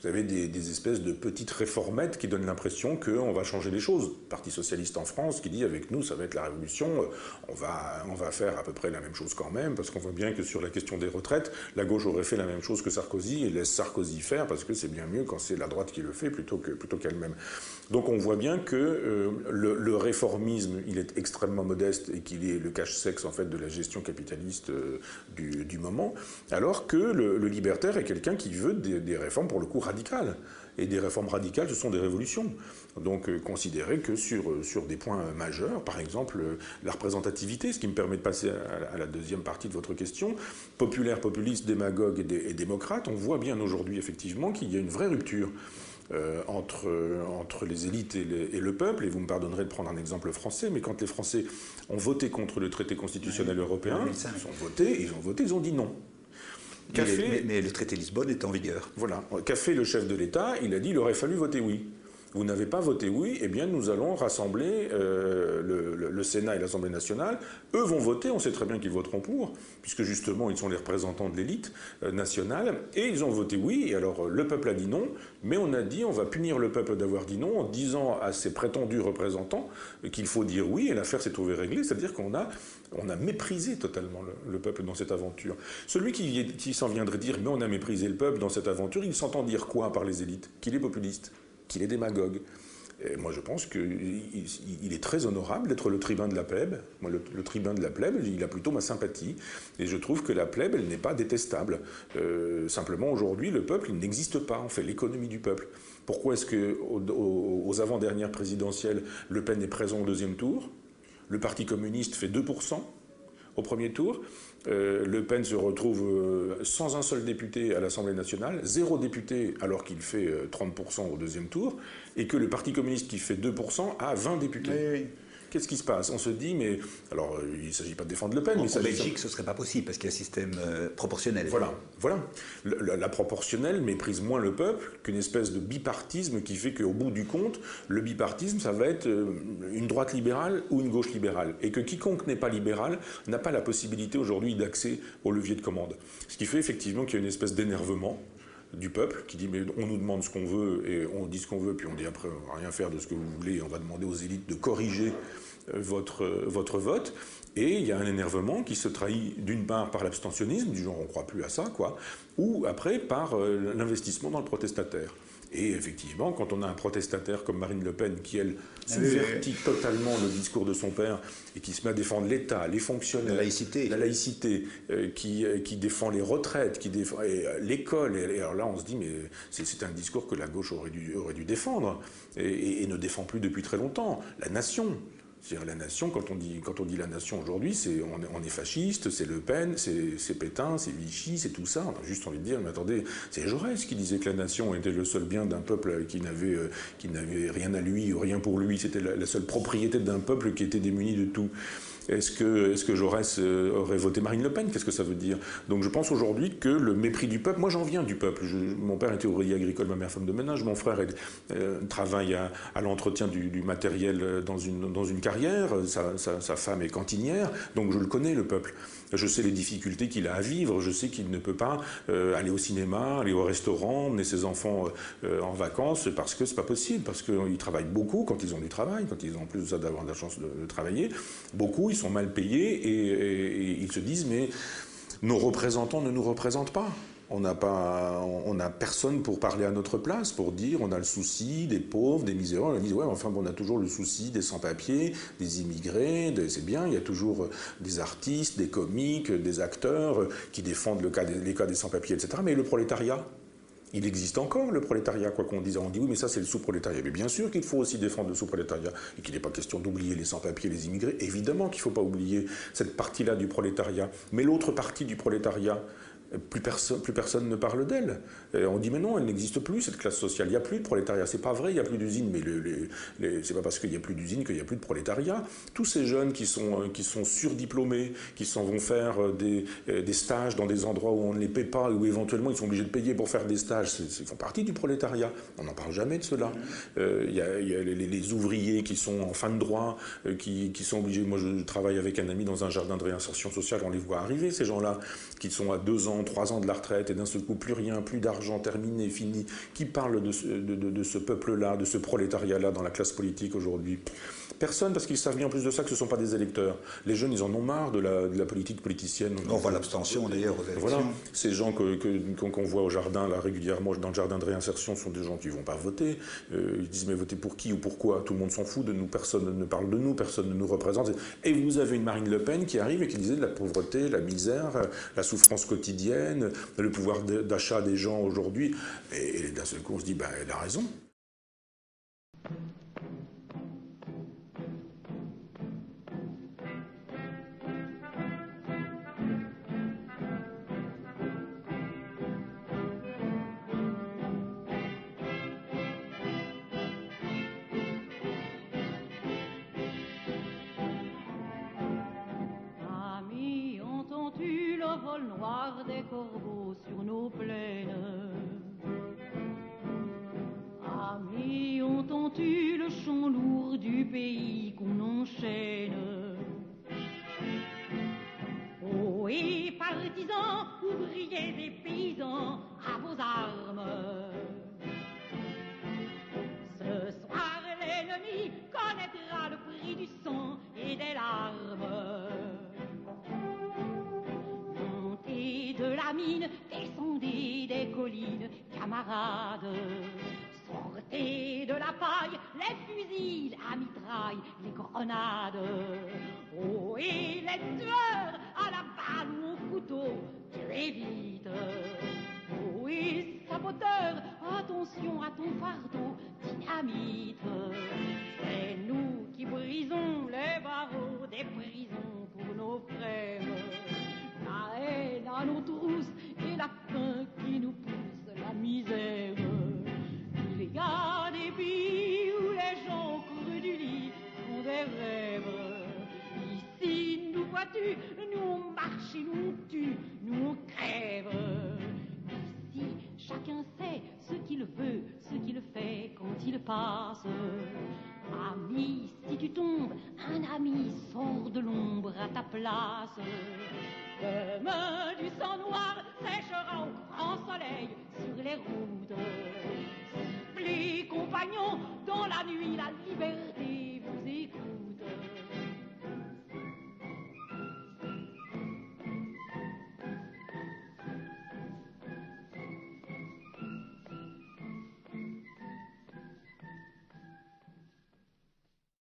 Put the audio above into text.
vous avez des espèces de petites réformettes qui donnent l'impression qu'on va changer les choses. Le Parti socialiste en France qui dit avec nous ça va être la révolution, on va faire à peu près la même chose quand même, parce qu'on voit bien que sur la question des retraites, la gauche aurait fait la même chose que Sarkozy et laisse Sarkozy faire parce que c'est bien mieux quand c'est la droite qui le fait plutôt qu'elle-même. Donc on voit bien que le réformisme, il est extrêmement modeste et qu'il est le cache-sexe en fait de la gestion capitaliste du moment, alors que le libertaire est quelqu'un qui veut des réformes pour le coup radicales. Et des réformes radicales, ce sont des révolutions. Donc considérer que sur des points majeurs, par exemple la représentativité, ce qui me permet de passer à la deuxième partie de votre question, populaire, populiste, démagogue et démocrate, on voit bien aujourd'hui effectivement qu'il y a une vraie rupture entre les élites et le peuple, et vous me pardonnerez de prendre un exemple français, mais quand les Français ont voté contre le traité constitutionnel européen, ils ont dit non. Mais le traité de Lisbonne est en vigueur. Voilà. Qu'a fait le chef de l'État? Il a dit qu'il aurait fallu voter oui. Vous n'avez pas voté oui, eh bien nous allons rassembler le Sénat et l'Assemblée nationale. Eux vont voter, on sait très bien qu'ils voteront pour, puisque justement ils sont les représentants de l'élite nationale, et ils ont voté oui. Et alors le peuple a dit non, mais on a dit on va punir le peuple d'avoir dit non en disant à ses prétendus représentants qu'il faut dire oui, et l'affaire s'est trouvée réglée, c'est-à-dire qu'on a méprisé totalement le peuple dans cette aventure. Celui qui s'en viendrait dire mais on a méprisé le peuple dans cette aventure, il s'entend dire quoi par les élites? Qu'il est populiste, qu'il est démagogue. Et moi je pense qu'il est très honorable d'être le tribun de la plèbe. Moi le tribun de la plèbe, il a plutôt ma sympathie. Et je trouve que la plèbe, elle n'est pas détestable. Simplement aujourd'hui, le peuple, il n'existe pas. On fait l'économie du peuple. Pourquoi est-ce qu'aux avant-dernières présidentielles, Le Pen est présent au deuxième tour? Le Parti communiste fait 2% au premier tour. Le Pen se retrouve sans un seul député à l'Assemblée nationale, 0 député alors qu'il fait 30% au deuxième tour, et que le Parti communiste qui fait 2% a 20 députés. Oui. Qu'est-ce qui se passe? On se dit, mais... Alors, il ne s'agit pas de défendre Le Pen, mais... En Belgique, ce ne serait pas possible, parce qu'il y a un système proportionnel. Voilà. La proportionnelle méprise moins le peuple qu'une espèce de bipartisme qui fait qu'au bout du compte, le bipartisme, ça va être une droite libérale ou une gauche libérale. Et que quiconque n'est pas libéral n'a pas la possibilité aujourd'hui d'accès au levier de commande. Ce qui fait effectivement qu'il y a une espèce d'énervement du peuple qui dit mais on nous demande ce qu'on veut et on dit ce qu'on veut, puis on dit après on va rien faire de ce que vous voulez, on va demander aux élites de corriger votre vote. Et il y a un énervement qui se trahit d'une part par l'abstentionnisme, du genre on ne croit plus à ça, quoi, ou après par l'investissement dans le protestataire. Et effectivement, quand on a un protestataire comme Marine Le Pen qui, elle, subvertit totalement le discours de son père et qui se met à défendre l'État, les fonctionnaires, la laïcité, qui défend les retraites, qui défend l'école. Et alors là, on se dit, mais c'est un discours que la gauche aurait dû défendre et ne défend plus depuis très longtemps. La nation. C'est-à-dire la nation, quand on dit la nation aujourd'hui, on est fasciste, c'est Le Pen, c'est Pétain, c'est Vichy, c'est tout ça. On a juste envie de dire, mais attendez, c'est Jaurès qui disait que la nation était le seul bien d'un peuple qui n'avait rien à lui ou rien pour lui. C'était la seule propriété d'un peuple qui était démuni de tout. Est-ce que Jaurès aurait voté Marine Le Pen? Qu'est-ce que ça veut dire? Donc je pense aujourd'hui que le mépris du peuple... Moi j'en viens du peuple. Mon père était ouvrier agricole, ma mère femme de ménage. Mon frère travaille à l'entretien du matériel dans une carrière. Sa femme est cantinière. Donc je le connais, le peuple. Je sais les difficultés qu'il a à vivre. Je sais qu'il ne peut pas aller au cinéma, aller au restaurant, emmener ses enfants en vacances parce que c'est pas possible. Parce qu'ils travaillent beaucoup quand ils ont du travail, quand ils ont en plus de ça d'avoir de la chance de travailler. Beaucoup, ils sont mal payés et ils se disent mais nos représentants ne nous représentent pas. On n'a personne pour parler à notre place, pour dire on a le souci des pauvres, des misérables. On dit ouais, enfin on a toujours le souci des sans-papiers, des immigrés, c'est bien, il y a toujours des artistes, des comiques, des acteurs qui défendent les cas des sans-papiers, etc. Mais le prolétariat, il existe encore, le prolétariat, quoi qu'on dise. On dit oui, mais ça c'est le sous-prolétariat. Mais bien sûr qu'il faut aussi défendre le sous-prolétariat et qu'il n'est pas question d'oublier les sans-papiers, les immigrés. Évidemment qu'il ne faut pas oublier cette partie-là du prolétariat. Mais l'autre partie du prolétariat, plus personne ne parle d'elle. On dit mais non, elle n'existe plus, cette classe sociale. Il n'y a plus de prolétariat. C'est pas vrai, il n'y a plus d'usines. Mais c'est pas parce qu'il n'y a plus d'usines qu'il n'y a plus de prolétariat. Tous ces jeunes qui sont surdiplômés, qui s'en vont faire des stages dans des endroits où on ne les paie pas, où éventuellement ils sont obligés de payer pour faire des stages, ils font partie du prolétariat. On n'en parle jamais de cela. Il y a les ouvriers qui sont en fin de droit, qui sont obligés. Moi, je travaille avec un ami dans un jardin de réinsertion sociale. On les voit arriver, ces gens-là, qui sont à 2 ans ans, 3 ans de la retraite, et d'un seul coup, plus rien, plus d'argent, terminé, fini. Qui parle de ce peuple-là, de ce prolétariat-là dans la classe politique aujourd'hui? Personne, parce qu'ils savent bien en plus de ça que ce ne sont pas des électeurs. Les jeunes, ils en ont marre de la politique politicienne. On voit l'abstention d'ailleurs aux élections. Voilà, ces gens qu'on voit au jardin là régulièrement, dans le jardin de réinsertion, sont des gens qui ne vont pas voter. Ils disent mais voter pour qui ou pourquoi? Tout le monde s'en fout de nous, personne ne parle de nous, personne ne nous représente. Et vous avez une Marine Le Pen qui arrive et qui disait de la pauvreté, la misère, la souffrance quotidienne, le pouvoir d'achat des gens aujourd'hui. Et d'un seul coup, on se dit, bah, elle a raison. Noir des corbeaux sur nos plaines. Amis, entends-tu le chant lourd du pays qu'on enchaîne? Oh, et partisans, ouvriers et paysans, à vos armes. Ce soir, l'ennemi connaîtra le prix du sang et des larmes. De la mine, descendez des collines, camarades. Sortez de la paille, les fusils, la mitraille, les grenades. Oh, et les tueurs, à la balle ou au couteau, tuez vite. Oh, et saboteurs, attention à ton fardeau, dynamite. C'est nous qui brisons les barreaux des prisons pour nos frères. La haine à nos trousses et la faim qui nous pousse la misère. Il y a des pays où les gens crus du lit font des rêves. Ici, nous vois-tu, nous on marche et nous on tue, nous on crève. Ici, chacun sait ce qu'il veut, ce qu'il fait quand il passe. Ami, si tu tombes, un ami sort de l'ombre à ta place. Demain du sang noir séchera au grand soleil sur les routes. Sifflez, compagnons, dans la nuit la liberté